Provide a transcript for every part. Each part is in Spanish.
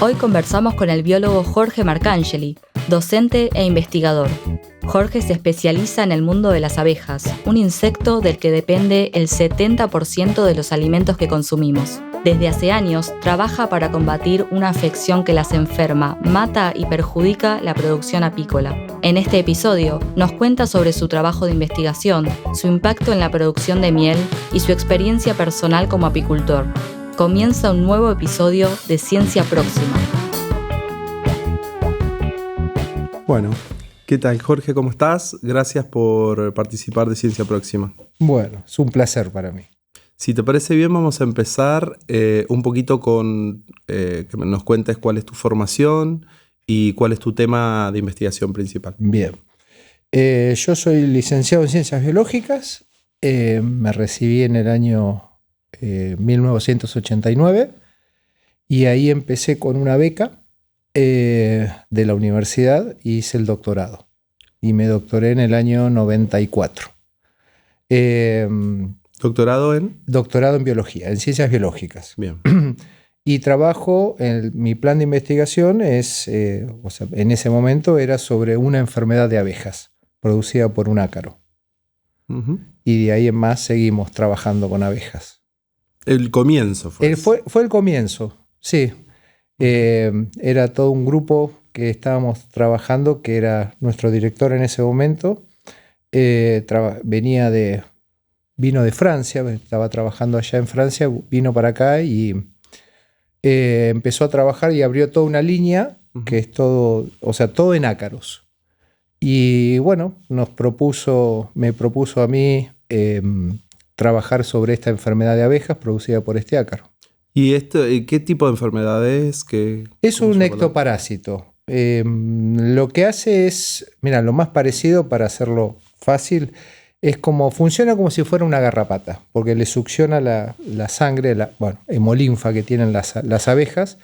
Hoy conversamos con el biólogo Jorge Marcangeli, docente e investigador. Jorge se especializa en el mundo de las abejas, un insecto del que depende el 70% de los alimentos que consumimos. Desde hace años trabaja para combatir una afección que las enferma, mata y perjudica la producción apícola. En este episodio nos cuenta sobre su trabajo de investigación, su impacto en la producción de miel y su experiencia personal como apicultor. Comienza un nuevo episodio de Ciencia Próxima. Bueno, ¿qué tal, Jorge? ¿Cómo estás? Gracias por participar de Ciencia Próxima. Bueno, es un placer para mí. Si te parece bien, vamos a empezar un poquito con que nos cuentes cuál es tu formación y cuál es tu tema de investigación principal. Bien. Yo soy licenciado en Ciencias Biológicas. Me recibí en el año 1989 y ahí empecé con una beca de la universidad y hice el doctorado. Y me doctoré en el año 94. ¿Doctorado en? Doctorado en biología, en ciencias biológicas. Bien. Y trabajo, mi plan de investigación es, en ese momento era sobre una enfermedad de abejas producida por un ácaro. Uh-huh. Y de ahí en más seguimos trabajando con abejas. El comienzo fue. Fue el comienzo, sí. Era todo un grupo que estábamos trabajando, que era nuestro director en ese momento. Vino de Francia, estaba trabajando allá en Francia, vino para acá y empezó a trabajar y abrió toda una línea que es todo en ácaros. Y bueno, me propuso a mí trabajar sobre esta enfermedad de abejas producida por este ácaro. ¿Y qué tipo de enfermedad es? Es un ectoparásito. Lo que hace es, mira, lo más parecido para hacerlo fácil, funciona como si fuera una garrapata, porque le succiona la sangre, hemolinfa que tienen las abejas,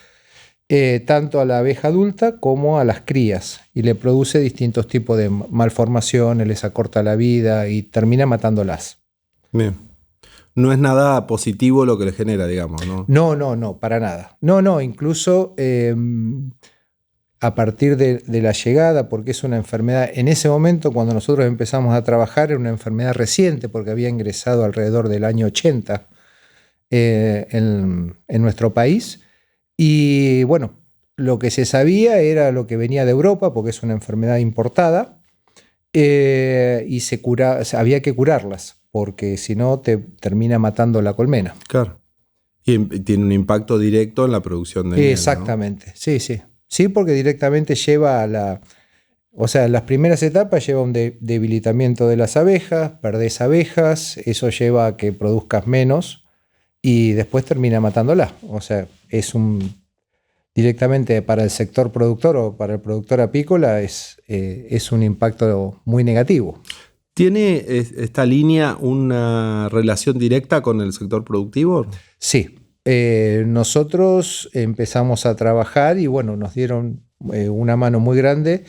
tanto a la abeja adulta como a las crías, y le produce distintos tipos de malformaciones, les acorta la vida y termina matándolas. Bien. No es nada positivo lo que le genera, digamos, ¿no? No, para nada. No, incluso a partir de la llegada, porque es una enfermedad, en ese momento cuando nosotros empezamos a trabajar, era una enfermedad reciente, porque había ingresado alrededor del año 80 en nuestro país. Y bueno, lo que se sabía era lo que venía de Europa, porque es una enfermedad importada, y había que curarlas, porque si no te termina matando la colmena. Claro. Y tiene un impacto directo en la producción de miel, exactamente, ¿no? Sí. Sí, porque directamente lleva las primeras etapas lleva un debilitamiento de las abejas, perdés abejas, eso lleva a que produzcas menos y después termina matándolas. O sea, directamente para el sector productor o para el productor apícola es un impacto muy negativo. ¿Tiene esta línea una relación directa con el sector productivo? Sí. Nosotros empezamos a trabajar y bueno, nos dieron una mano muy grande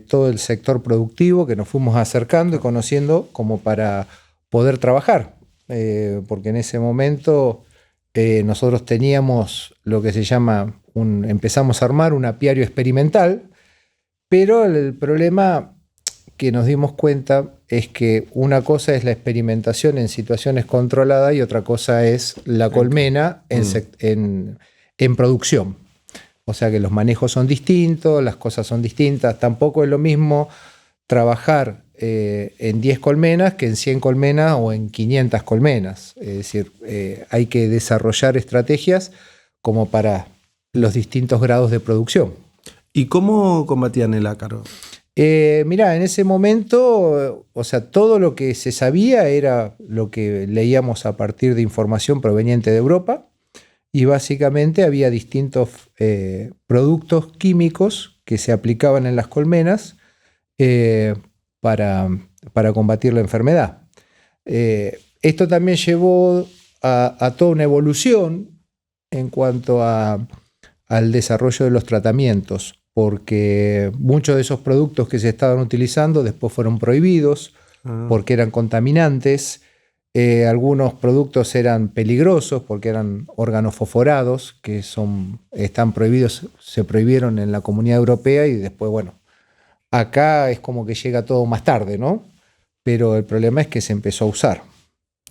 todo el sector productivo que nos fuimos acercando y conociendo como para poder trabajar, porque en ese momento nosotros teníamos lo que se llama, empezamos a armar un apiario experimental, pero el problema que nos dimos cuenta es que una cosa es la experimentación en situaciones controladas y otra cosa es la colmena en producción. O sea que los manejos son distintos, las cosas son distintas. Tampoco es lo mismo trabajar en 10 colmenas que en 100 colmenas o en 500 colmenas. Es decir, hay que desarrollar estrategias como para los distintos grados de producción. ¿Y cómo combatían el ácaro? Mirá, en ese momento, todo lo que se sabía era lo que leíamos a partir de información proveniente de Europa y básicamente había distintos productos químicos que se aplicaban en las colmenas para combatir la enfermedad. Esto también llevó a toda una evolución en cuanto al desarrollo de los tratamientos, porque muchos de esos productos que se estaban utilizando después fueron prohibidos porque eran contaminantes. Algunos productos eran peligrosos porque eran organofosforados, que están prohibidos, se prohibieron en la Comunidad Europea y después, bueno, acá es como que llega todo más tarde, ¿no? Pero el problema es que se empezó a usar.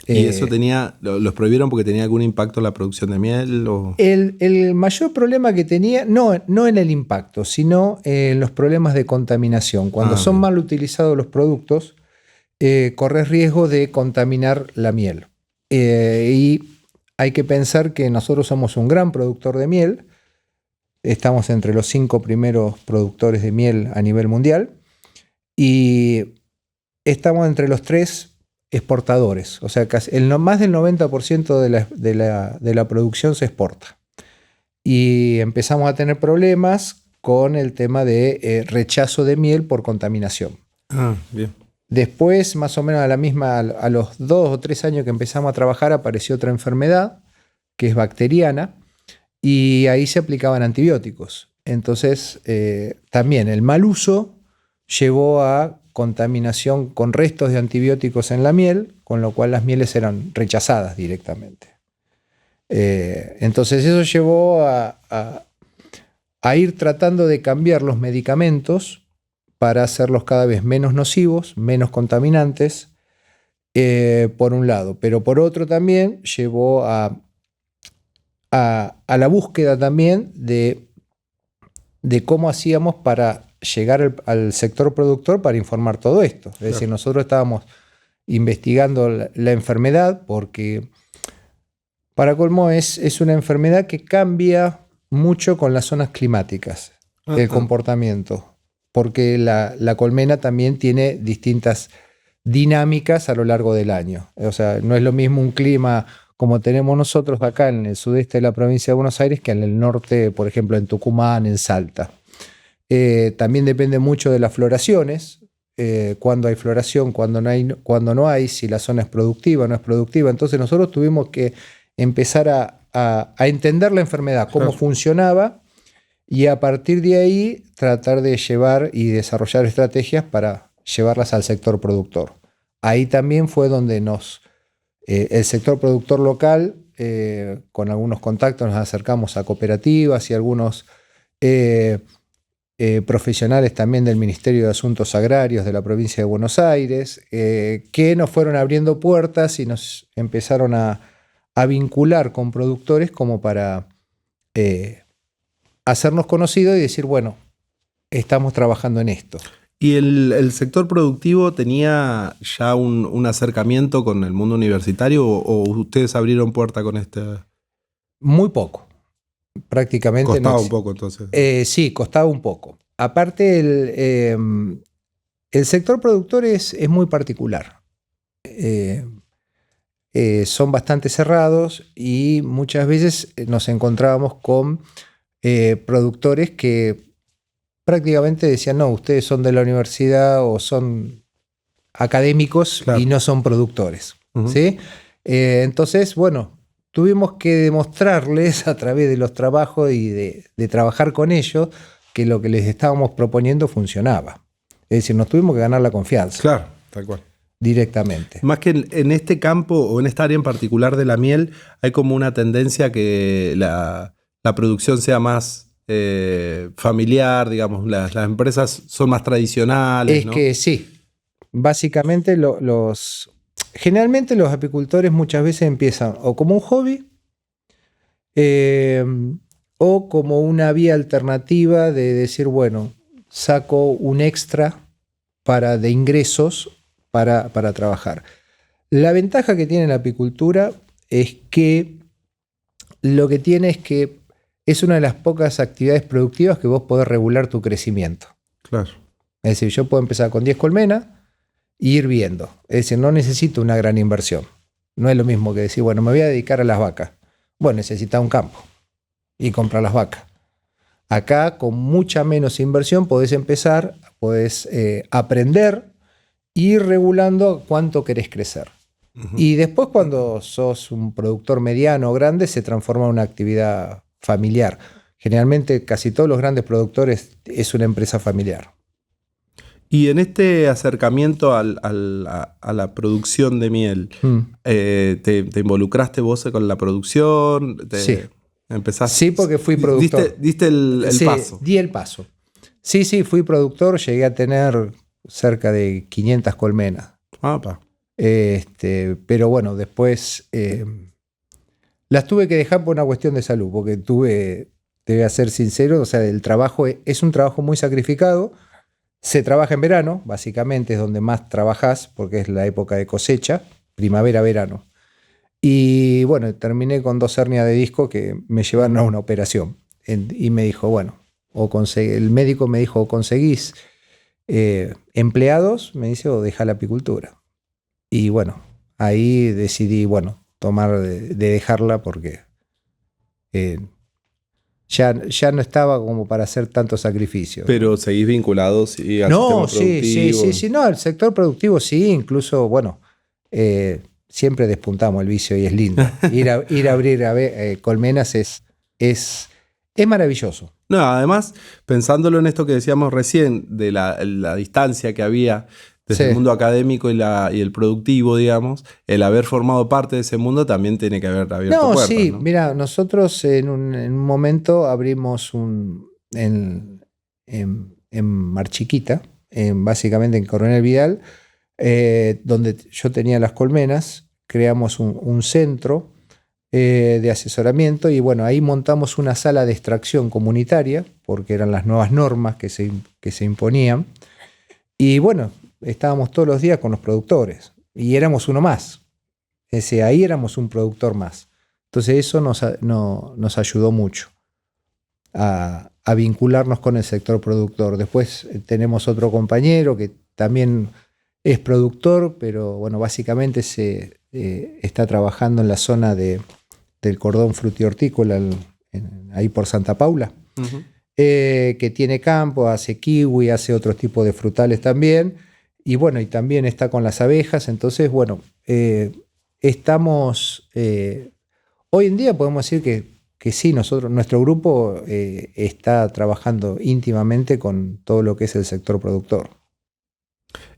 ¿Y eso los prohibieron porque tenía algún impacto en la producción de miel? ¿O? El mayor problema que tenía, no en el impacto, sino en los problemas de contaminación. Cuando son mal utilizados los productos, corres riesgo de contaminar la miel. Y hay que pensar que nosotros somos un gran productor de miel. Estamos entre los 5 primeros productores de miel a nivel mundial. Y estamos entre los 3 exportadores, o sea, más del 90% de la producción se exporta. Y empezamos a tener problemas con el tema de rechazo de miel por contaminación. Bien. Después, más o menos a los 2 o 3 años que empezamos a trabajar, apareció otra enfermedad, que es bacteriana, y ahí se aplicaban antibióticos. Entonces, también el mal uso llevó a contaminación con restos de antibióticos en la miel, con lo cual las mieles eran rechazadas directamente. Entonces eso llevó a ir tratando de cambiar los medicamentos para hacerlos cada vez menos nocivos, menos contaminantes, por un lado. Pero por otro también llevó a la búsqueda también de cómo hacíamos para llegar al sector productor para informar todo esto. Es decir, nosotros estábamos investigando la enfermedad porque, para colmo, es una enfermedad que cambia mucho con las zonas climáticas, el comportamiento, porque la colmena también tiene distintas dinámicas a lo largo del año. O sea, no es lo mismo un clima como tenemos nosotros acá en el sudeste de la provincia de Buenos Aires que en el norte, por ejemplo, en Tucumán, en Salta. También depende mucho de las floraciones, cuándo hay floración, cuándo no hay, si la zona es productiva o no es productiva. Entonces nosotros tuvimos que empezar a entender la enfermedad, cómo funcionaba, y a partir de ahí tratar de llevar y desarrollar estrategias para llevarlas al sector productor. Ahí también fue donde el sector productor local, con algunos contactos, nos acercamos a cooperativas y algunos profesionales también del Ministerio de Asuntos Agrarios de la provincia de Buenos Aires, que nos fueron abriendo puertas y nos empezaron a vincular con productores como para hacernos conocidos y decir, bueno, estamos trabajando en esto. ¿Y el sector productivo tenía ya un acercamiento con el mundo universitario o ustedes abrieron puerta con este? Muy poco. Prácticamente costaba un poco, entonces. Sí, costaba un poco. Aparte, el sector productor es muy particular. Son bastante cerrados y muchas veces nos encontrábamos con productores que prácticamente decían, no, ustedes son de la universidad o son académicos, claro, y no son productores. ¿Sí? Entonces, bueno, tuvimos que demostrarles a través de los trabajos y de trabajar con ellos que lo que les estábamos proponiendo funcionaba. Es decir, nos tuvimos que ganar la confianza. Claro, tal cual. Directamente. Más que en este campo o en esta área en particular de la miel, hay como una tendencia que la producción sea más familiar, digamos, las empresas son más tradicionales. Es, ¿no? Que sí. Básicamente generalmente los apicultores muchas veces empiezan o como un hobby o como una vía alternativa de decir, bueno, saco un extra de ingresos para trabajar. La ventaja que tiene la apicultura es que lo que tiene es que es una de las pocas actividades productivas que vos podés regular tu crecimiento. Claro. Es decir, yo puedo empezar con 10 colmenas e ir viendo. Es decir, no necesito una gran inversión. No es lo mismo que decir, bueno, me voy a dedicar a las vacas. Bueno, necesitas un campo y comprar las vacas. Acá, con mucha menos inversión, podés empezar, podés aprender e ir regulando cuánto querés crecer. Y después, cuando sos un productor mediano o grande, se transforma en una actividad familiar. Generalmente, casi todos los grandes productores es una empresa familiar. Y en este acercamiento a la producción de miel, ¿te involucraste vos con la producción? Sí. Empezaste, sí, porque fui productor. Diste el Sí, paso. di el paso. Sí, fui productor, llegué a tener cerca de 500 colmenas. Pero bueno, después las tuve que dejar por una cuestión de salud, porque te voy a ser sincero, o sea, el trabajo es un trabajo muy sacrificado. Se trabaja en verano, básicamente es donde más trabajás, porque es la época de cosecha, primavera, verano. Y bueno, terminé con 2 hernias de disco que me llevaron a una operación. Y me dijo, bueno, el médico me dijo, o conseguís empleados, me dice, o deja la apicultura. Y bueno, ahí decidí, bueno, tomar de dejarla porque ya no estaba como para hacer tanto sacrificio. Pero seguís vinculados al sistema productivo. Sí, no, el sector productivo sí, incluso, bueno, siempre despuntamos el vicio y es lindo. Ir a abrir colmenas es maravilloso. No, además, pensándolo en esto que decíamos recién, de la distancia que había desde el mundo académico y el productivo, digamos, el haber formado parte de ese mundo también tiene que haber abierto puertas. Sí, ¿no? Mira, nosotros en un momento abrimos en Mar Chiquita, básicamente en Coronel Vidal, donde yo tenía las colmenas, creamos un centro de asesoramiento y bueno, ahí montamos una sala de extracción comunitaria, porque eran las nuevas normas que se imponían. Y bueno, estábamos todos los días con los productores y éramos uno más. Ahí éramos un productor más. Entonces eso nos ayudó mucho a vincularnos con el sector productor. Después tenemos otro compañero que también es productor, pero bueno, básicamente está trabajando en la zona del cordón frutihortícola, ahí por Santa Paula. Que tiene campo, hace kiwi, hace otro tipo de frutales también. Y bueno, y también está con las abejas. Entonces, bueno, estamos... hoy en día podemos decir que sí, nuestro grupo está trabajando íntimamente con todo lo que es el sector productor.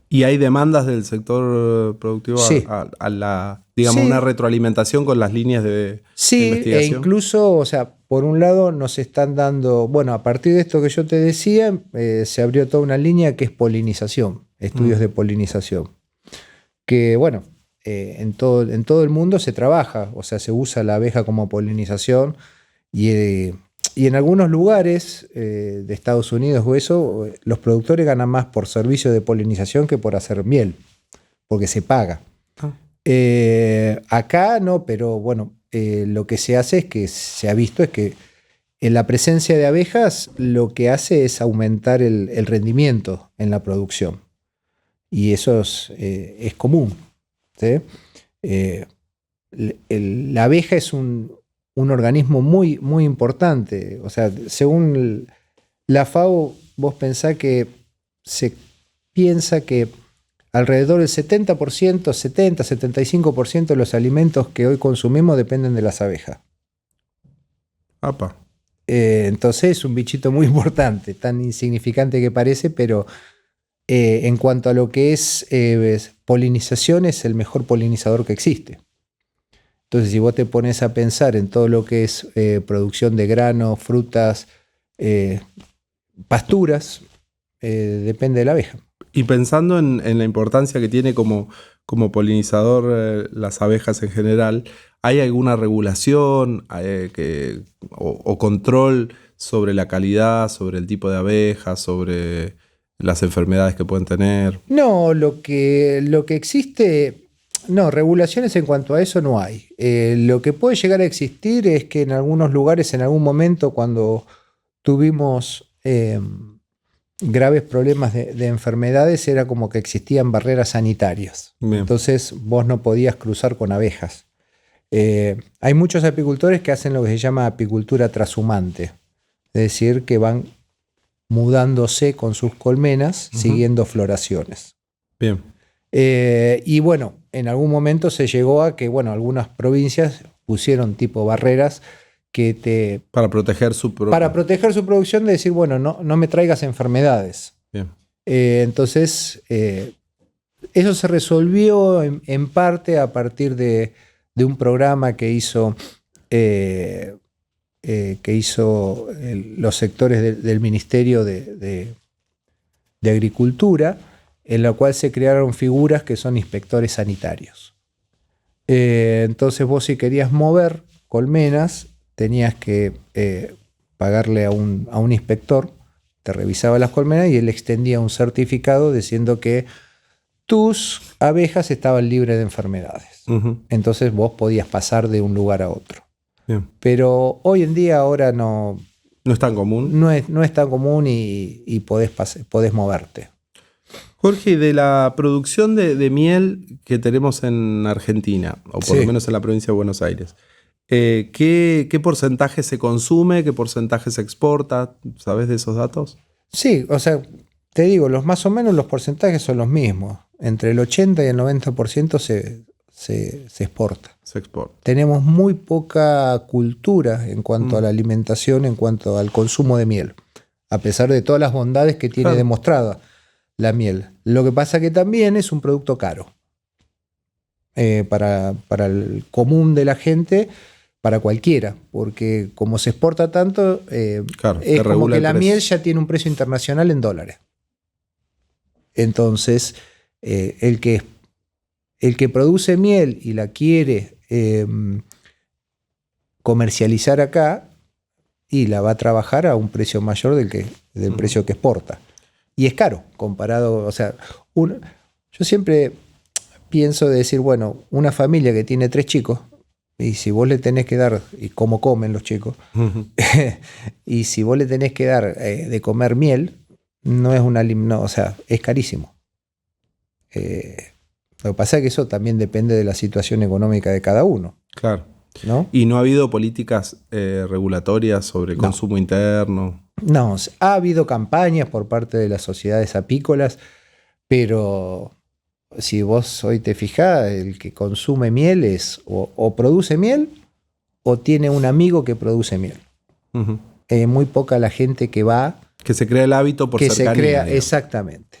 ¿Y hay demandas del sector productivo una retroalimentación con las líneas de investigación? E incluso, o sea, por un lado nos están dando, bueno, a partir de esto que yo te decía, se abrió toda una línea que es polinización, estudios de polinización. Que bueno, en todo el mundo se trabaja, o sea, se usa la abeja como polinización y en algunos lugares de Estados Unidos o eso, los productores ganan más por servicio de polinización que por hacer miel, porque se paga. Acá no, pero bueno, lo que se hace es que se ha visto es que en la presencia de abejas lo que hace es aumentar el rendimiento en la producción. Y eso es común. ¿Sí? La abeja es un organismo muy, muy importante. O sea, según la FAO, vos pensás que se piensa que alrededor del 70%, 75% de los alimentos que hoy consumimos dependen de las abejas. Entonces es un bichito muy importante, tan insignificante que parece, pero en cuanto a lo que es polinización, es el mejor polinizador que existe. Entonces, si vos te pones a pensar en todo lo que es producción de granos, frutas, pasturas, depende de la abeja. Y pensando en la importancia que tiene como polinizador las abejas en general, ¿hay alguna regulación o control sobre la calidad, sobre el tipo de abejas, sobre las enfermedades que pueden tener? No, lo que existe... No, regulaciones en cuanto a eso no hay. Lo que puede llegar a existir es que en algunos lugares, en algún momento, cuando tuvimos graves problemas de enfermedades, era como que existían barreras sanitarias. Bien. Entonces vos no podías cruzar con abejas. Hay muchos apicultores que hacen lo que se llama apicultura trashumante, es decir, que van mudándose con sus colmenas siguiendo floraciones. Bien. Y bueno, en algún momento se llegó a que, bueno, algunas provincias pusieron tipo barreras que para proteger su producción, de decir, bueno, no me traigas enfermedades. Bien. Entonces, eso se resolvió en parte a partir de un programa que hizo los sectores del Ministerio de Agricultura, en la cual se crearon figuras que son inspectores sanitarios. Entonces vos, si querías mover colmenas, tenías que pagarle a un inspector, te revisaba las colmenas y él extendía un certificado diciendo que tus abejas estaban libres de enfermedades. Ujú. Entonces vos podías pasar de un lugar a otro. Bien. Pero hoy en día ahora no es tan común. es tan común y podés moverte. Jorge, y de la producción de miel que tenemos en Argentina, o por Sí. lo menos en la provincia de Buenos Aires, ¿qué porcentaje se consume? ¿Qué porcentaje se exporta? ¿Sabes de esos datos? Sí, o sea, te digo, más o menos los porcentajes son los mismos. Entre el 80 y el 90% se exporta. Se exporta. Tenemos muy poca cultura en cuanto a la alimentación, en cuanto al consumo de miel, a pesar de todas las bondades que tiene Claro. demostrada la miel. Lo que pasa que también es un producto caro. Para el común de la gente, para cualquiera, porque como se exporta tanto, Claro, es te como regula que el la precio. miel ya tiene un precio internacional en dólares. Entonces, el que produce miel y la quiere comercializar acá, y la va a trabajar a un precio mayor del precio que exporta. Y es caro comparado, o sea, yo siempre pienso de decir, bueno, una familia que tiene 3 chicos, y si vos le tenés que dar, y cómo comen los chicos, Ujú. y si vos le tenés que dar de comer miel, no es o sea, es carísimo. Lo que pasa es que eso también depende de la situación económica de cada uno, Claro. ¿no? ¿Y no ha habido políticas regulatorias sobre No. consumo interno? No, ha habido campañas por parte de las sociedades apícolas, pero si vos hoy te fijás, el que consume miel es o produce miel o tiene un amigo que produce miel. Ujú. Muy poca la gente que va, Que se crea el hábito por que se cercanía, crea, digamos. exactamente.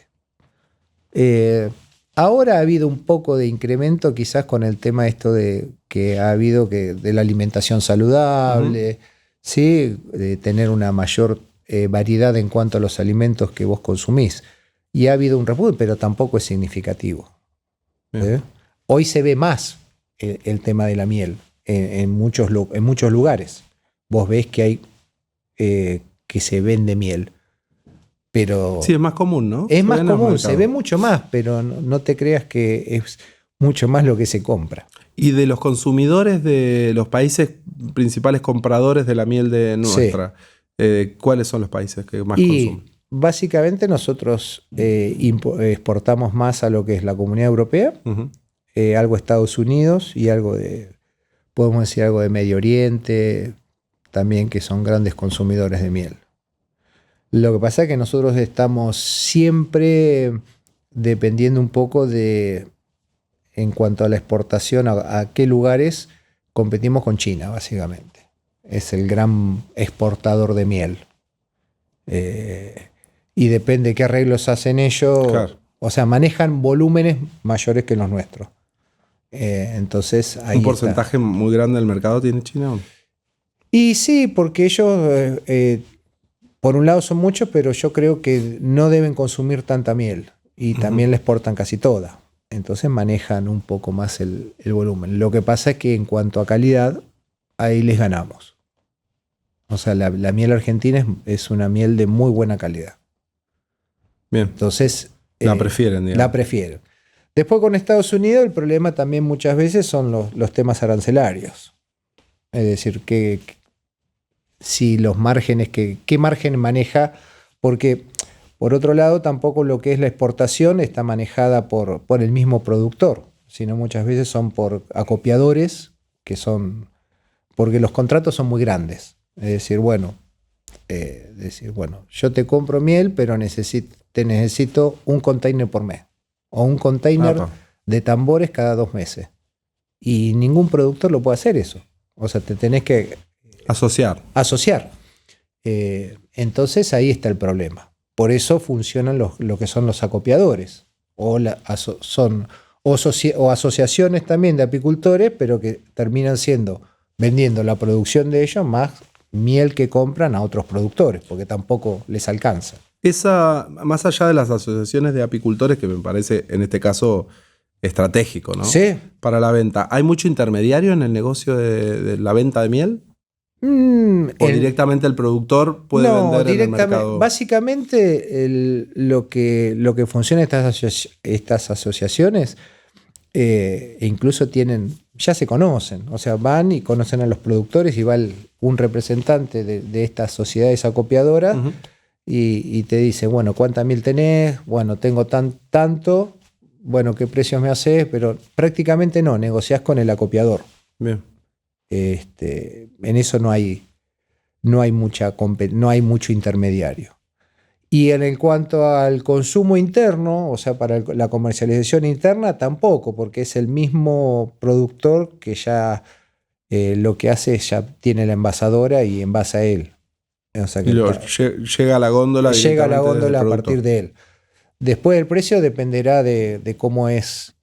Ahora ha habido un poco de incremento quizás con el tema esto de que ha habido de la alimentación saludable, ¿sí? De tener una mayor variedad en cuanto a los alimentos que vos consumís. Y ha habido un repunte, pero tampoco es significativo. Bien. Hoy se ve más el tema de la miel en muchos lugares. Vos ves que hay que se vende miel. Pero Sí, es más común, ¿no? es Se más ve en los común, se mercados. ve mucho más, pero no te creas que es mucho más lo que se compra. Y de los consumidores de los países principales compradores de la miel de nuestra, ¿cuáles son los países que más Y consumen? básicamente nosotros exportamos más a lo que es la Comunidad Europea, Ujú. algo de Estados Unidos y podemos decir algo de Medio Oriente, también, que son grandes consumidores de miel. Lo que pasa es que nosotros estamos siempre dependiendo un poco en cuanto a la exportación, a qué lugares competimos con China, básicamente. Es el gran exportador de miel. Y depende qué arreglos hacen ellos. Claro. O sea, manejan volúmenes mayores que los nuestros. Entonces, ahí ¿Un porcentaje muy grande del mercado tiene China? ¿O no? Y sí, porque ellos, por un lado son muchos, pero yo creo que no deben consumir tanta miel. Y también la exportan casi toda. Entonces manejan un poco más el volumen. Lo que pasa es que en cuanto a calidad, ahí les ganamos. O sea, la miel argentina es una miel de muy buena calidad. Bien. Entonces, La prefieren, digamos. la prefieren. Después con Estados Unidos el problema también muchas veces son los temas arancelarios. Es decir, si los márgenes, qué margen maneja, porque por otro lado tampoco lo que es la exportación está manejada por el mismo productor, sino muchas veces son por acopiadores, porque los contratos son muy grandes. Es decir, bueno, yo te compro miel, pero te necesito un container por mes, o un container de tambores cada 2 meses. Y ningún productor lo puede hacer eso. O sea, te tenés que asociar. Entonces ahí está el problema. por eso funcionan lo que son los acopiadores, o asociaciones también de apicultores, pero que terminan vendiendo la producción de ellos más miel que compran a otros productores, porque tampoco les alcanza. Más allá de las asociaciones de apicultores, que me parece en este caso estratégico, ¿no? Sí. Para la venta, ¿hay mucho intermediario en el negocio de la venta de miel? ¿O directamente el productor puede vender en el mercado? Básicamente lo que funciona estas asociaciones, incluso ya se conocen, o sea, van y conocen a los productores y va un representante de estas sociedades acopiadoras. Uh-huh. y te dice, bueno, ¿cuánta miel tenés? Bueno, tengo tanto, bueno, ¿qué precios me haces? Pero prácticamente no, negociás con el acopiador. Bien. En eso no hay mucho intermediario. Y en cuanto al consumo interno, o sea, para la comercialización interna, tampoco, porque es el mismo productor que ya lo que hace es ya tiene la envasadora y envasa él. O sea que llega a la góndola. Llega a la góndola a partir de él. Después el precio dependerá de cómo es,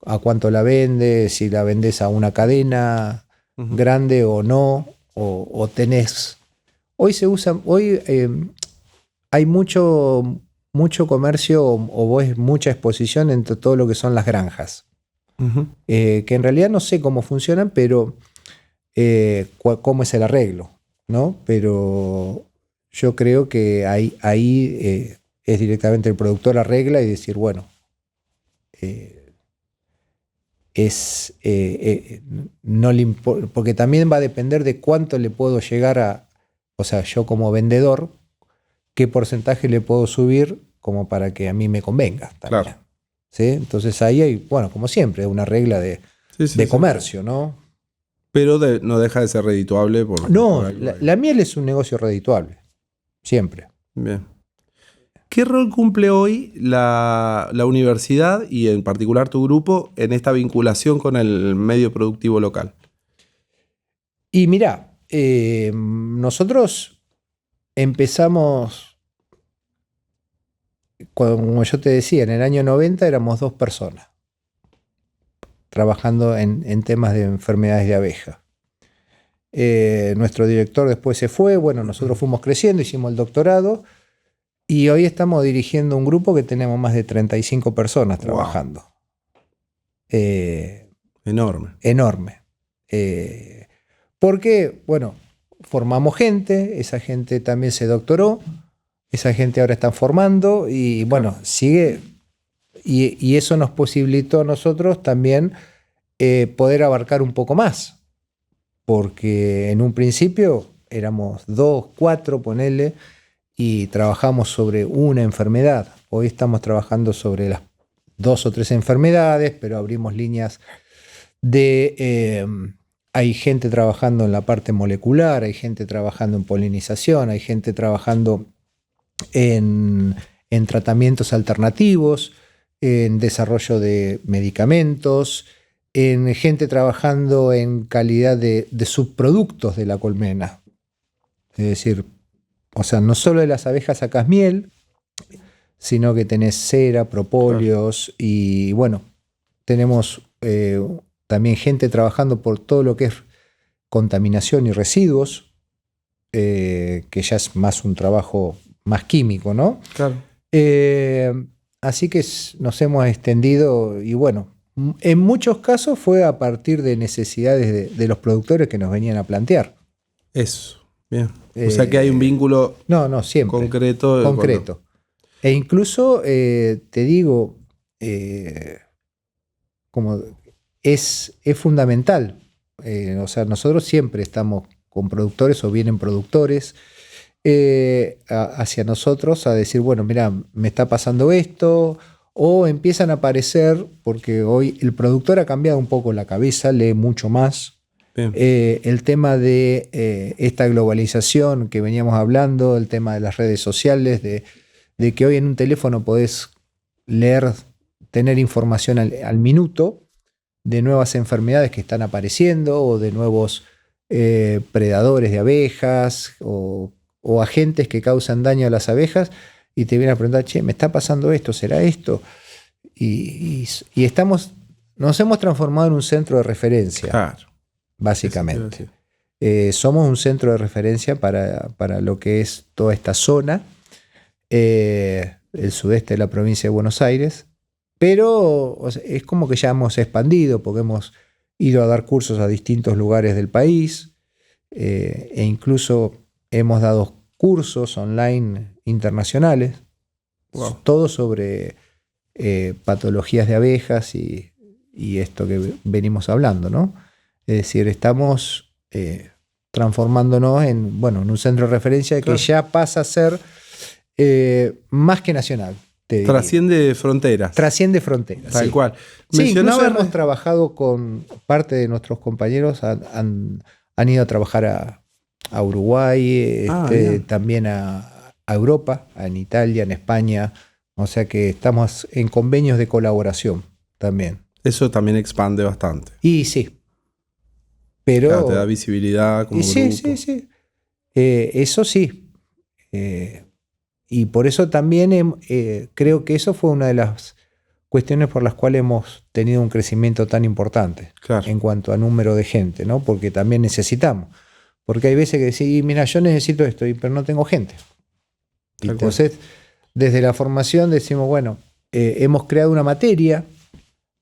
a cuánto la vende, si la vendes a una cadena grande o no, o tenés. Hoy hay mucho comercio o mucha exposición entre todo lo que son las granjas. Uh-huh. Que en realidad no sé cómo funcionan, pero cómo es el arreglo, ¿no? Pero yo creo que ahí es directamente el productor arregla y decir, bueno, no le importa, porque también va a depender de cuánto le puedo llegar o sea, yo como vendedor, qué porcentaje le puedo subir como para que a mí me convenga también. Claro. ¿Sí? Entonces ahí hay, bueno, como siempre, una regla de comercio, ¿no? Pero no deja de ser redituable. No, la miel es un negocio redituable, siempre. Bien. ¿Qué rol cumple hoy la universidad y en particular tu grupo en esta vinculación con el medio productivo local? Y mirá, nosotros empezamos, como yo te decía, en el año 90 éramos 2 personas trabajando en temas de enfermedades de abeja. Nuestro director después se fue, bueno, nosotros fuimos creciendo, hicimos el doctorado y hoy estamos dirigiendo un grupo que tenemos más de 35 personas trabajando. Enorme. Enorme. Porque, bueno, formamos gente, esa gente también se doctoró, esa gente ahora está formando y bueno, sigue. Y eso nos posibilitó a nosotros también poder abarcar un poco más. Porque en un principio éramos 2, 4, ponele, y trabajamos sobre una enfermedad. Hoy estamos trabajando sobre las 2 o 3 enfermedades, pero abrimos líneas hay gente trabajando en la parte molecular, hay gente trabajando en polinización, hay gente trabajando en tratamientos alternativos, en desarrollo de medicamentos, en gente trabajando en calidad de subproductos de la colmena. Es decir, o sea, no solo de las abejas sacas miel, sino que tenés cera, propóleos y bueno, tenemos también gente trabajando por todo lo que es contaminación y residuos, que ya es más un trabajo más químico, ¿no? Claro. Así que nos hemos extendido y bueno, en muchos casos fue a partir de necesidades de los productores que nos venían a plantear. Eso, bien. O sea que hay un vínculo siempre, concreto. E incluso, te digo, como es fundamental. O sea, nosotros siempre estamos con productores o vienen productores hacia nosotros a decir, bueno, mira, me está pasando esto, o empiezan a aparecer, porque hoy el productor ha cambiado un poco la cabeza, lee mucho más. El tema de esta globalización que veníamos hablando, el tema de las redes sociales, de que hoy en un teléfono podés tener información al minuto de nuevas enfermedades que están apareciendo o de nuevos predadores de abejas o agentes que causan daño a las abejas. y te vienen a preguntar, che, me está pasando esto, ¿será esto? Y nos hemos transformado en un centro de referencia, Claro. básicamente. Somos un centro de referencia para lo que es toda esta zona, el sudeste de la provincia de Buenos Aires, pero o sea, es como que ya hemos expandido porque hemos ido a dar cursos a distintos lugares del país e incluso hemos dado cursos online internacionales, Wow. todo sobre patologías de abejas y esto que venimos hablando, ¿no? Es decir, estamos transformándonos en un centro de referencia Claro. que ya pasa a ser más que nacional. te diría. Trasciende fronteras. Trasciende fronteras. Tal Sí. cual. Sí, incluso Mencionaba hemos trabajado con parte de nuestros compañeros, han ido a trabajar a Uruguay, bien. también a Europa, en Italia, en España. O sea que estamos en convenios de colaboración también. Eso también expande bastante. Y sí. Pero. Claro, te da visibilidad como Y sí, grupo. sí. Eso sí. Y por eso también creo que eso fue una de las cuestiones por las cuales hemos tenido un crecimiento tan importante Claro. en cuanto a número de gente, ¿no? Porque también necesitamos. Porque hay veces que decís, mira, yo necesito esto, pero no tengo gente. Tal Entonces, desde la formación decimos, bueno, hemos creado una materia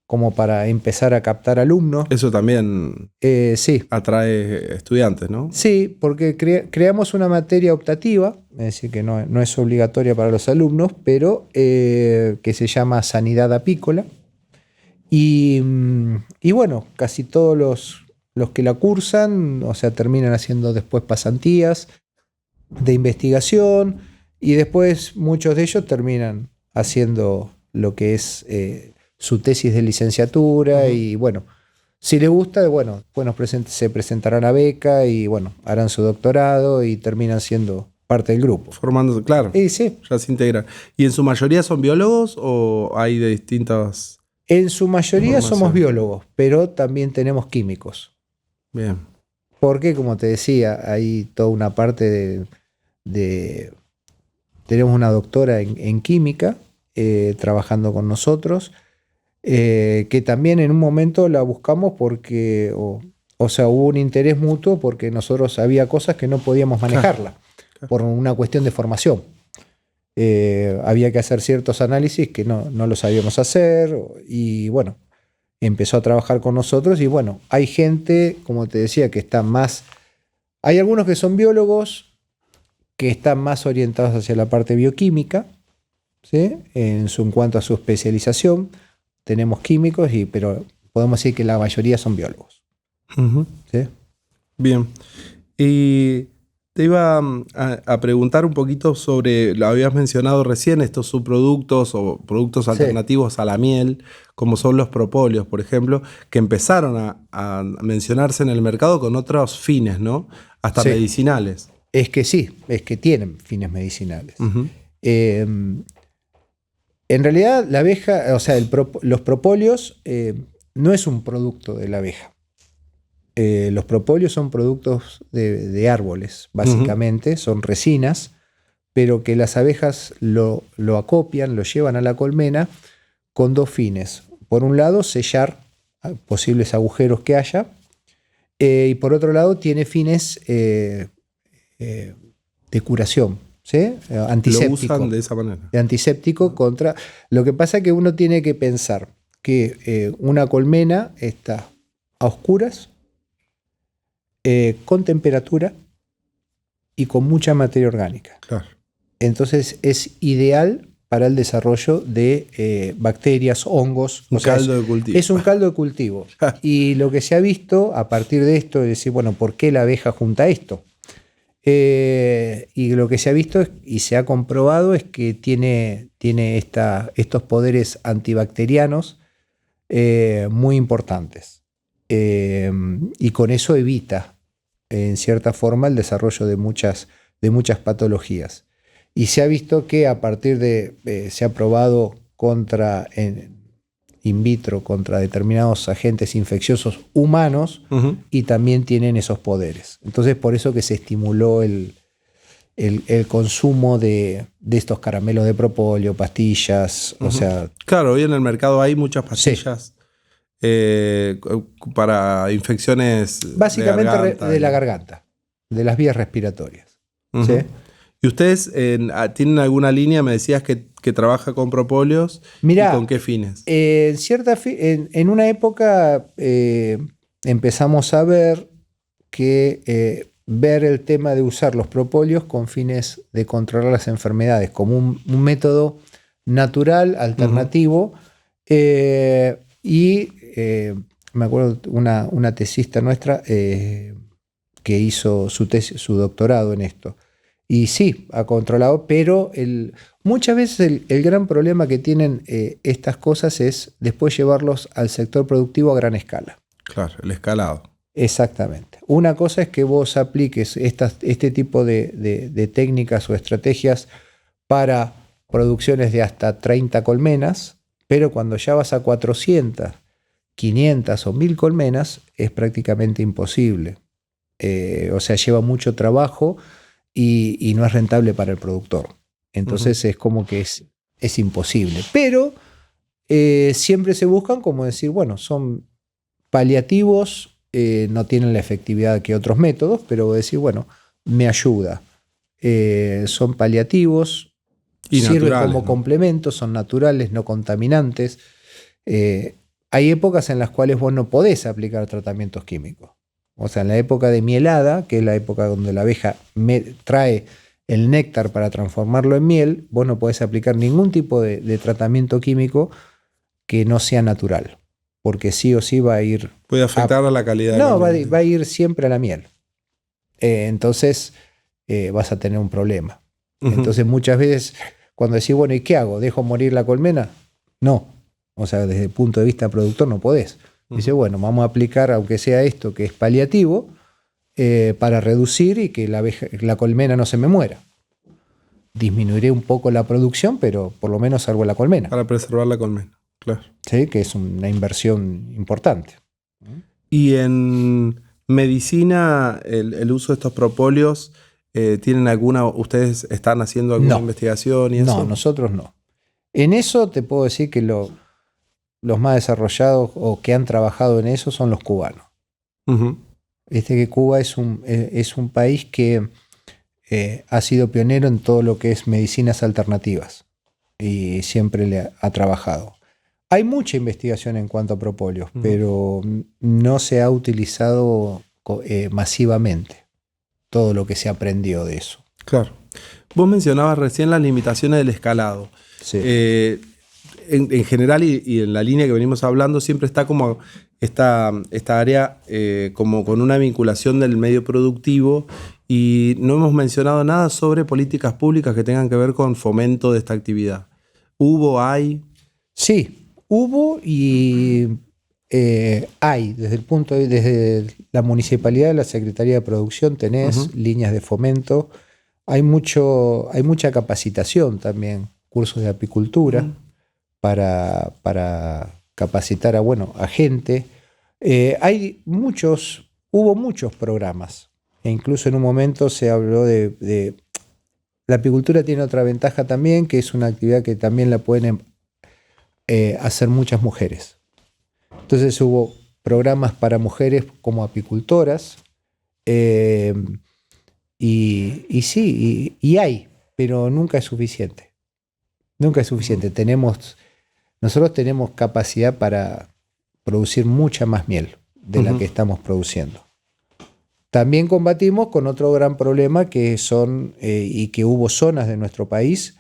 como para empezar a captar alumnos. Eso también Sí. atrae estudiantes, ¿no? Sí, porque creamos una materia optativa, es decir, que no es obligatoria para los alumnos, pero que se llama Sanidad Apícola. Y bueno, casi todos los que la cursan, o sea, terminan haciendo después pasantías de investigación y después muchos de ellos terminan haciendo lo que es su tesis de licenciatura. Y bueno, si les gusta, bueno, se presentarán a beca y bueno, harán su doctorado y terminan siendo parte del grupo. Formándose, claro. Y sí, Ya se integran. ¿Y en su mayoría son biólogos o hay de distintas? en su mayoría Información. somos biólogos, pero también tenemos químicos. Bien. Porque, como te decía, hay toda una parte tenemos una doctora en química trabajando con nosotros, que también en un momento la buscamos porque, o sea, hubo un interés mutuo porque nosotros había cosas que no podíamos manejarla por una cuestión de formación. Había que hacer ciertos análisis que no lo sabíamos hacer y bueno, empezó a trabajar con nosotros y bueno, hay gente, como te decía, que está más... Hay algunos que son biólogos que están más orientados hacia la parte bioquímica, ¿sí? En cuanto a su especialización. Tenemos químicos, pero podemos decir que la mayoría son biólogos. Ujú. ¿Sí? Bien. Y te iba a preguntar un poquito sobre, lo habías mencionado recién, estos subproductos o productos alternativos a la miel, como son los propóleos, por ejemplo, que empezaron a mencionarse en el mercado con otros fines, ¿no? Hasta Sí. medicinales. Es que sí, es que tienen fines medicinales. Ujú. En realidad, la abeja, o sea, los propóleos no es un producto de la abeja. Los propóleos son productos de árboles, básicamente, son resinas, pero que las abejas lo acopian, lo llevan a la colmena con dos fines. Por un lado, sellar posibles agujeros que haya, y por otro lado, tiene fines de curación, ¿sí? Antiséptico. Lo usan de esa manera. De antiséptico contra... Lo que pasa es que uno tiene que pensar que una colmena está a oscuras, con temperatura y con mucha materia orgánica. Claro. Entonces es ideal para el desarrollo de bacterias, hongos. Un caldo de cultivo. Es un caldo de cultivo. Y lo que se ha visto a partir de esto es decir, bueno, ¿por qué la abeja junta esto? Y lo que se ha visto y se ha comprobado es que tiene estos poderes antibacterianos muy importantes. Y con eso evita, en cierta forma, el desarrollo de muchas patologías. Y se ha visto que a partir se ha probado in vitro contra determinados agentes infecciosos humanos y también tienen esos poderes. Entonces, por eso que se estimuló el consumo de estos caramelos de propóleo, pastillas, o sea... Claro, hoy en el mercado hay muchas pastillas para infecciones básicamente de la garganta, de las vías respiratorias. ¿Sí? ¿Y ustedes tienen alguna línea? Me decías que trabaja con propóleos. Mirá, ¿y con qué fines? En una época empezamos a ver ver el tema de usar los propóleos con fines de controlar las enfermedades como un método natural, alternativo. Me acuerdo una tesista nuestra que hizo su doctorado en esto. Y sí, ha controlado, pero muchas veces el gran problema que tienen estas cosas es después llevarlos al sector productivo a gran escala. Claro, el escalado. Exactamente. Una cosa es que vos apliques este tipo de técnicas o estrategias para producciones de hasta 30 colmenas, pero cuando ya vas a 400, 500 o 1000 colmenas es prácticamente imposible. O sea, lleva mucho trabajo y no es rentable para el productor. Entonces es como que es imposible. Pero siempre se buscan como decir, bueno, son paliativos, no tienen la efectividad que otros métodos, pero decir, bueno, me ayuda. Son paliativos, sirven como complementos, son naturales, no contaminantes. Hay épocas en las cuales vos no podés aplicar tratamientos químicos. O sea, en la época de mielada, que es la época donde la abeja trae el néctar para transformarlo en miel, vos no podés aplicar ningún tipo de tratamiento químico que no sea natural. Porque sí o sí va a ir... Puede afectar a la calidad. No, va a ir siempre a la miel. Entonces vas a tener un problema. Entonces muchas veces cuando decís, bueno, ¿y qué hago? ¿Dejo morir la colmena? No. O sea, desde el punto de vista productor no podés. Dice, bueno, vamos a aplicar, aunque sea esto que es paliativo, para reducir y que la colmena no se me muera. Disminuiré un poco la producción, pero por lo menos salvo la colmena. Para preservar la colmena, claro. Sí, que es una inversión importante. Y en medicina, el uso de estos propóleos, ¿tienen ustedes están haciendo alguna investigación y eso? No, nosotros no. En eso te puedo decir que los más desarrollados o que han trabajado en eso son los cubanos. Viste que Cuba es un país que ha sido pionero en todo lo que es medicinas alternativas y siempre le ha trabajado. Hay mucha investigación en cuanto a propóleos, pero no se ha utilizado masivamente todo lo que se aprendió de eso. Claro. Vos mencionabas recién las limitaciones del escalado. Sí. En general y en la línea que venimos hablando siempre está como esta área como con una vinculación del medio productivo y no hemos mencionado nada sobre políticas públicas que tengan que ver con fomento de esta actividad. ¿Hay? Sí. Hubo y hay, desde la municipalidad de la Secretaría de Producción tenés líneas de fomento, hay mucha capacitación también, cursos de apicultura para capacitar a gente. Hubo muchos programas e incluso en un momento se habló de la apicultura tiene otra ventaja también, que es una actividad que también la pueden hacer muchas mujeres. Entonces hubo programas para mujeres como apicultoras y hay, pero nunca es suficiente. Nunca es suficiente. Nosotros tenemos capacidad para producir mucha más miel de la que estamos produciendo. También combatimos con otro gran problema que son, y que hubo zonas de nuestro país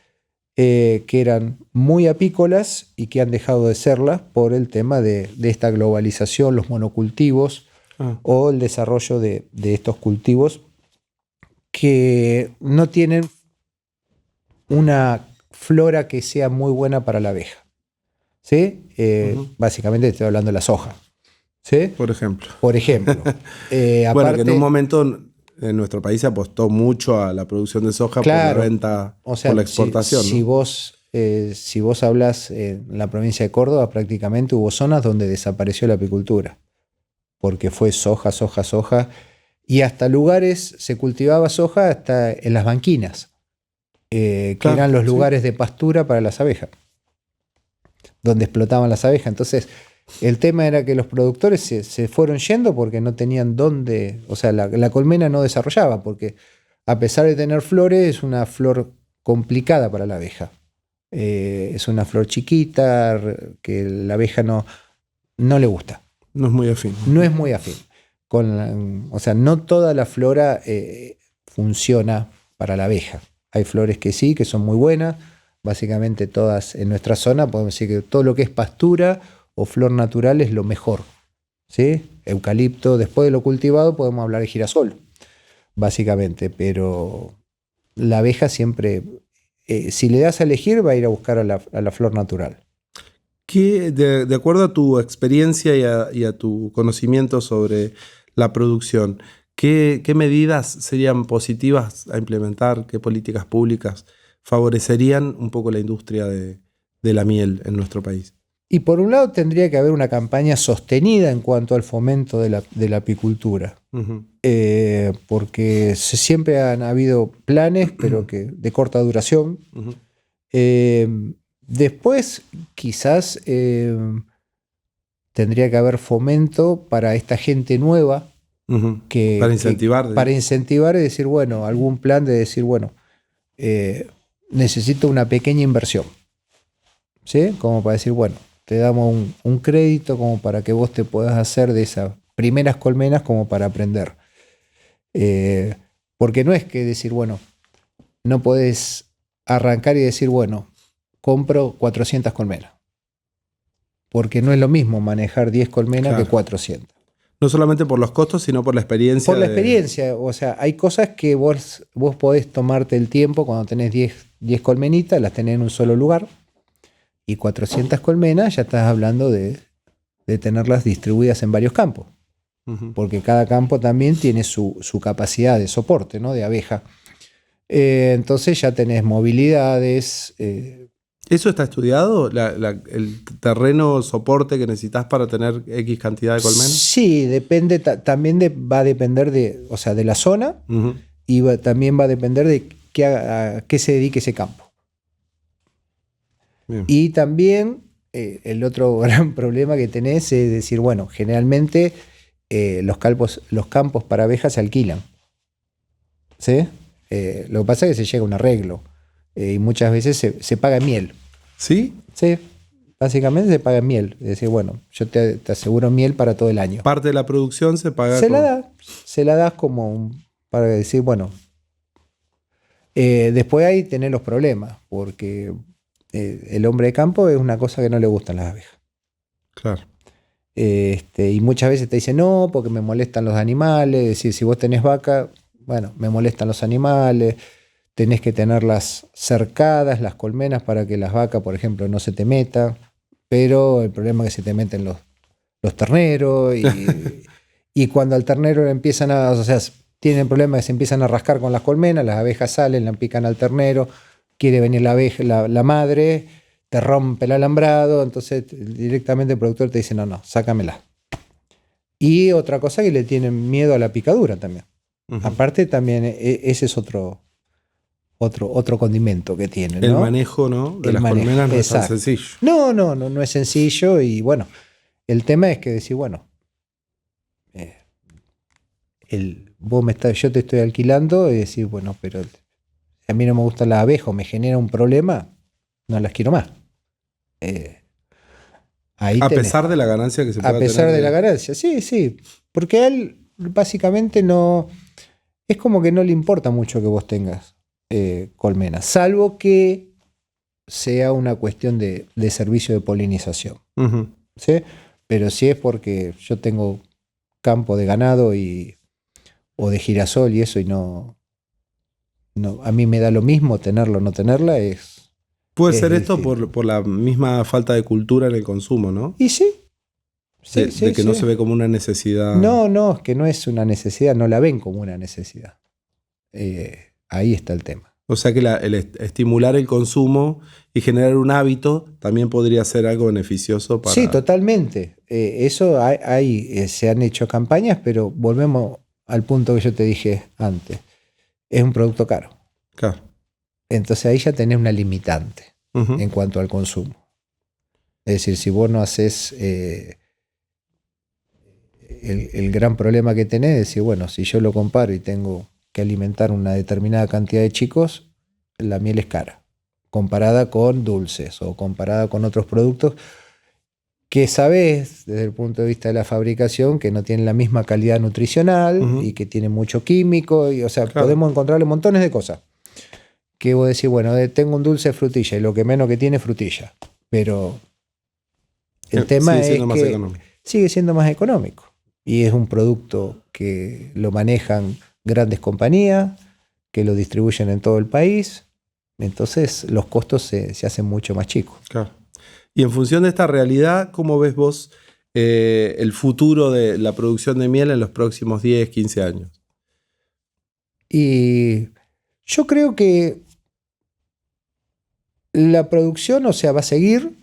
que eran muy apícolas y que han dejado de serlas por el tema de esta globalización, los monocultivos o el desarrollo de estos cultivos que no tienen una flora que sea muy buena para la abeja. ¿Sí? Básicamente estoy hablando de la soja. ¿Sí? Por ejemplo. Bueno, que en un momento en nuestro país se apostó mucho a la producción de soja, claro, por la venta, o sea, por la exportación. Si vos hablas en la provincia de Córdoba, prácticamente hubo zonas donde desapareció la apicultura, porque fue soja, Y hasta lugares se cultivaba soja hasta en las banquinas, que Claro, eran los sí. lugares de pastura para las abejas, donde explotaban las abejas. Entonces, el tema era que los productores se fueron yendo porque no tenían dónde, o sea, la colmena no desarrollaba, porque a pesar de tener flores, es una flor complicada para la abeja. Es una flor chiquita que la abeja no le gusta. No es muy afín. No es muy afín. O sea, no toda la flora funciona para la abeja. Hay flores que sí, que son muy buenas. Básicamente todas en nuestra zona, podemos decir que todo lo que es pastura o flor natural es lo mejor. ¿Sí? Eucalipto, después de lo cultivado podemos hablar de girasol, básicamente. Pero la abeja siempre, si le das a elegir, va a ir a buscar a la flor natural. De acuerdo a tu experiencia y a tu conocimiento sobre la producción, ¿qué medidas serían positivas a implementar? ¿Qué políticas públicas favorecerían un poco la industria de la miel en nuestro país? Y por un lado tendría que haber una campaña sostenida en cuanto al fomento de la apicultura. Uh-huh. Porque siempre han habido planes, pero que de corta duración. Uh-huh. Después, quizás tendría que haber fomento para esta gente nueva. Uh-huh. Para incentivar. Para incentivar y decir, bueno, algún plan de decir, bueno, necesito una pequeña inversión. ¿Sí? Como para decir, bueno, te damos un crédito como para que vos te puedas hacer de esas primeras colmenas como para aprender. Porque no es que decir, bueno, no podés arrancar y decir, bueno, compro 400 colmenas. Porque no es lo mismo manejar 10 colmenas que 400. No solamente por los costos, sino por la experiencia. Por la experiencia. O sea, hay cosas que vos podés tomarte el tiempo cuando tenés 10 colmenitas, las tenés en un solo lugar. Y 400 colmenas ya estás hablando de tenerlas distribuidas en varios campos. Uh-huh. Porque cada campo también tiene su capacidad de soporte, ¿no? De abeja. Entonces ya tenés movilidades. ¿Eso está estudiado? ¿El terreno soporte que necesitas para tener X cantidad de colmenas? Sí, depende. También va a depender de la zona. Uh-huh. Y también va a depender de a qué se dedique ese campo. Bien. Y también el otro gran problema que tenés es decir, bueno, generalmente los campos para abejas se alquilan. ¿Sí? Lo que pasa es que se llega a un arreglo y muchas veces se paga en miel. ¿Sí? Sí, básicamente se paga en miel. Es decir, bueno, yo te aseguro miel para todo el año. Parte de la producción se paga. Se la das como para decir, bueno, después ahí tenés los problemas, porque el hombre de campo es una cosa que no le gustan las abejas. Claro. Y muchas veces te dicen, no, porque me molestan los animales. Es decir, si vos tenés vaca, bueno, me molestan los animales. Tenés que tenerlas cercadas, las colmenas, para que las vacas, por ejemplo, no se te metan. Pero el problema es que se te meten los terneros. Y cuando al ternero empiezan o sea, tienen problemas que se empiezan a rascar con las colmenas, las abejas salen, la pican al ternero, quiere venir la abeja, la madre, te rompe el alambrado, entonces directamente el productor te dice, no, sácamela. Y otra cosa que le tienen miedo a la picadura también. Uh-huh. Aparte también, ese es otro condimento que tiene, ¿no? El manejo, ¿no? De las colmenas no es tan sencillo. No es sencillo. Y bueno, el tema es que decir, bueno, yo te estoy alquilando y decir, bueno, pero a mí no me gustan las abejas o me genera un problema, no las quiero más. A pesar de la ganancia que se puede tener. A pesar de la ganancia, sí. Porque a él básicamente no... Es como que no le importa mucho que vos tengas colmenas, salvo que sea una cuestión de servicio de polinización. Uh-huh. ¿Sí? Pero si es porque yo tengo campo de ganado o de girasol y eso, y no, a mí me da lo mismo tenerla o no tenerla, Puede ser esto por la misma falta de cultura en el consumo, ¿no? Y sí. De que no se ve como una necesidad. No, es que no es una necesidad, no la ven como una necesidad. Ahí está el tema. O sea que el estimular el consumo y generar un hábito también podría ser algo beneficioso para... Sí, totalmente. Eso se han hecho campañas, pero volvemos al punto que yo te dije antes. Es un producto caro. Claro. Entonces ahí ya tenés una limitante en cuanto al consumo. Es decir, si vos no haces... el gran problema que tenés es decir, bueno, si yo lo comparo y tengo que alimentar una determinada cantidad de chicos, la miel es cara, comparada con dulces o comparada con otros productos que sabés desde el punto de vista de la fabricación que no tienen la misma calidad nutricional y que tienen mucho químico, y, o sea, claro, podemos encontrarle montones de cosas. Que vos decís, bueno, tengo un dulce de frutilla y lo que menos que tiene es frutilla, pero el tema es que sigue siendo más económico y es un producto que lo manejan grandes compañías, que lo distribuyen en todo el país, entonces los costos se hacen mucho más chicos. Claro. Y en función de esta realidad, ¿cómo ves vos el futuro de la producción de miel en los próximos 10, 15 años? Y yo creo que la producción, o sea, va a seguir.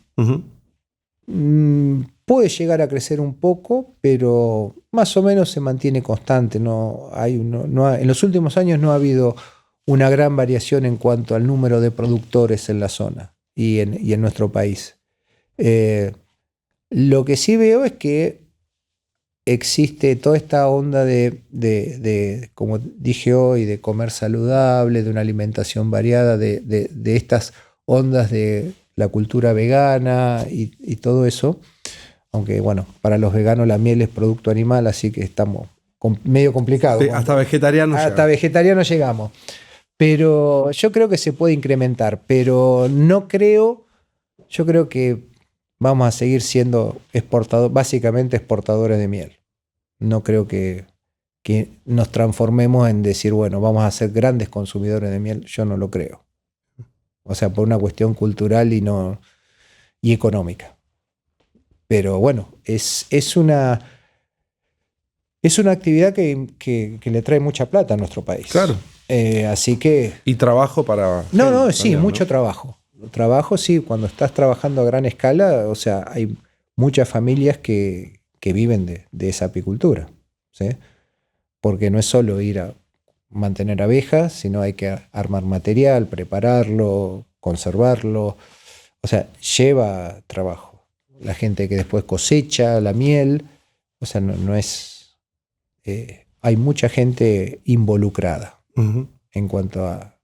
Puede llegar a crecer un poco, pero más o menos se mantiene constante. En los últimos años no ha habido una gran variación en cuanto al número de productores en la zona y en nuestro país. Lo que sí veo es que existe toda esta onda de, como dije hoy, de comer saludable, de una alimentación variada, de estas ondas de la cultura vegana y todo eso. Aunque, bueno, para los veganos la miel es producto animal, así que estamos medio complicados. Sí, hasta vegetarianos llegamos. Pero yo creo que se puede incrementar, pero yo creo que vamos a seguir siendo básicamente exportadores de miel. No creo que nos transformemos en decir, bueno, vamos a ser grandes consumidores de miel. Yo no lo creo. O sea, por una cuestión cultural y económica. Pero bueno, es una actividad que le trae mucha plata a nuestro país. Claro. Así que... Y trabajo para... Sí, mucho trabajo. Trabajo, sí, cuando estás trabajando a gran escala, o sea, hay muchas familias que viven de esa apicultura, ¿sí? Porque no es solo ir a mantener abejas, sino hay que armar material, prepararlo, conservarlo. O sea, lleva trabajo. La gente que después cosecha la miel, o sea, no es... hay mucha gente involucrada en cuanto a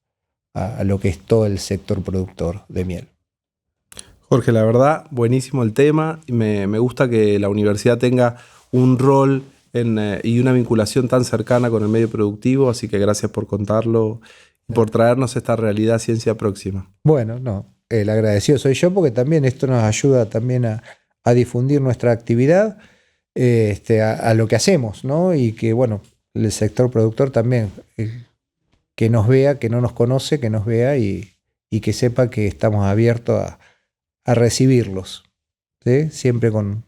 lo que es todo el sector productor de miel. Jorge, la verdad, buenísimo el tema. Me gusta que la universidad tenga un rol y una vinculación tan cercana con el medio productivo, así que gracias por contarlo y por traernos esta realidad Ciencia Próxima. Bueno, no, el agradecido soy yo porque también esto nos ayuda también a difundir nuestra actividad, a lo que hacemos, ¿no? Y que, bueno, el sector productor también, que nos vea, que no nos conoce, que nos vea y que sepa que estamos abiertos a recibirlos, ¿sí? Siempre con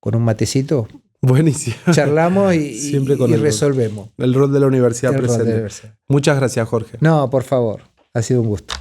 un matecito. Buenísimo. Charlamos y resolvemos. El rol de la universidad presente. Muchas gracias, Jorge. No, por favor. Ha sido un gusto.